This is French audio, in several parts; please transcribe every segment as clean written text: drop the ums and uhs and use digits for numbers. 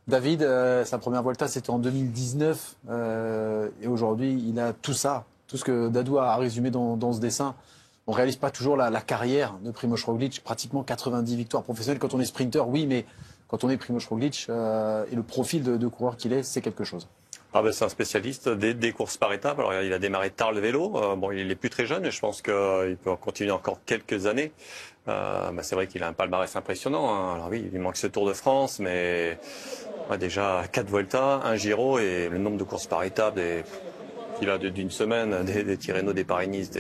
David, sa première Volta, c'était en 2019. Et aujourd'hui, il a tout ça. Tout ce que Dadou a résumé dans ce dessin. On ne réalise pas toujours la carrière de Primož Roglič. Pratiquement 90 victoires professionnelles. Quand on est sprinter, oui, mais quand on est Primož Roglič et le profil de coureur qu'il est, c'est quelque chose. Ah ben c'est un spécialiste des courses par étapes. Alors il a démarré tard le vélo. Bon, il est plus très jeune, mais je pense qu'il peut continuer encore quelques années. C'est vrai qu'il a un palmarès impressionnant. Hein. Alors oui, il lui manque ce Tour de France, mais déjà 4 Vuelta, un Giro et le nombre de courses par étapes qu'il a d'une semaine, des Tirreno, des Paris-Nice,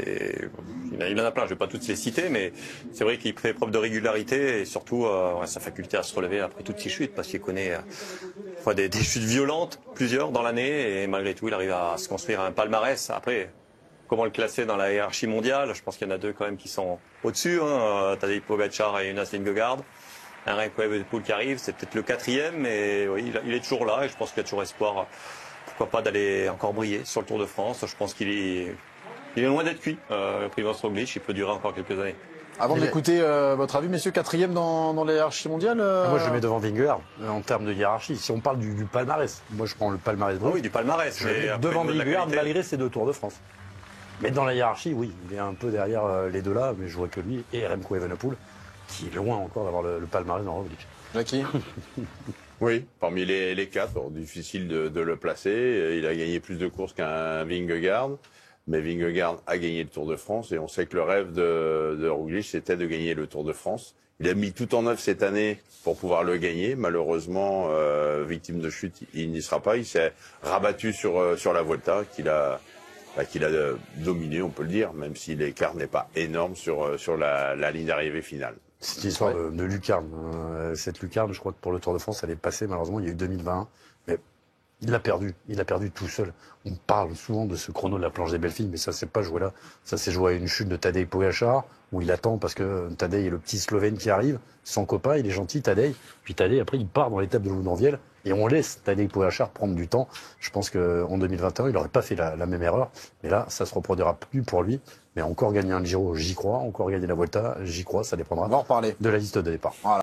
il en a plein. Je vais pas toutes les citer, mais c'est vrai qu'il fait preuve de régularité et surtout sa faculté à se relever après toutes ses chutes, parce qu'il connaît des chutes violentes, plusieurs dans l'année, et malgré tout, il arrive à se construire un palmarès. Après, comment le classer dans la hiérarchie mondiale? Je pense qu'il y en a deux quand même qui sont au-dessus. Hein. Tadej Pogačar et Jonas Vingegaard. Un Remco Evenepoel qui arrive, c'est peut-être le 4e, mais oui, il est toujours là et je pense qu'il y a toujours espoir. Pourquoi pas d'aller encore briller sur le Tour de France. Je pense qu'il est loin d'être cuit. Primož Roglič, il peut durer encore quelques années. Avant d'écouter votre avis, messieurs, 4e dans la hiérarchie mondiale Moi, je le mets devant Vingegaard en termes de hiérarchie. Si on parle du palmarès, moi, je prends le palmarès. Oui, du palmarès. Je le mets devant Vingegaard malgré ses 2 Tours de France. Mais dans la hiérarchie, oui, il est un peu derrière les deux là, mais je vois que lui et Remco Evenepoel, qui est loin encore d'avoir le palmarès dans Roglič. Jackie? Oui, parmi les 4, difficile de le placer. Il a gagné plus de courses qu'un Vingegaard. Mais Vingegaard a gagné le Tour de France et on sait que le rêve de Roglič, c'était de gagner le Tour de France. Il a mis tout en œuvre cette année pour pouvoir le gagner. Malheureusement, victime de chute, il n'y sera pas. Il s'est rabattu sur la Volta qu'il a dominé, on peut le dire, même si l'écart n'est pas énorme sur la ligne d'arrivée finale. C'est une histoire de lucarne. Cette lucarne, je crois que pour le Tour de France, elle est passée. Malheureusement, il y a eu 2021. Mais il l'a perdu. Il l'a perdu tout seul. On parle souvent de ce chrono de la planche des belles filles, mais ça, c'est pas joué là. Ça, c'est joué à une chute de Tadej Pogačar, où il attend parce que Tadej est le petit Slovène qui arrive. Son copain, il est gentil, Tadej. Puis Tadej, après, il part dans l'étape de Loudanvielle. Et on laisse Tadej Pogačar prendre du temps. Je pense qu'en 2021, il n'aurait pas fait la même erreur. Mais là, ça se reproduira plus pour lui. Mais encore gagner un Giro, j'y crois. Encore gagner la Volta, j'y crois. Ça dépendra On va en reparler de la liste de départ. Voilà.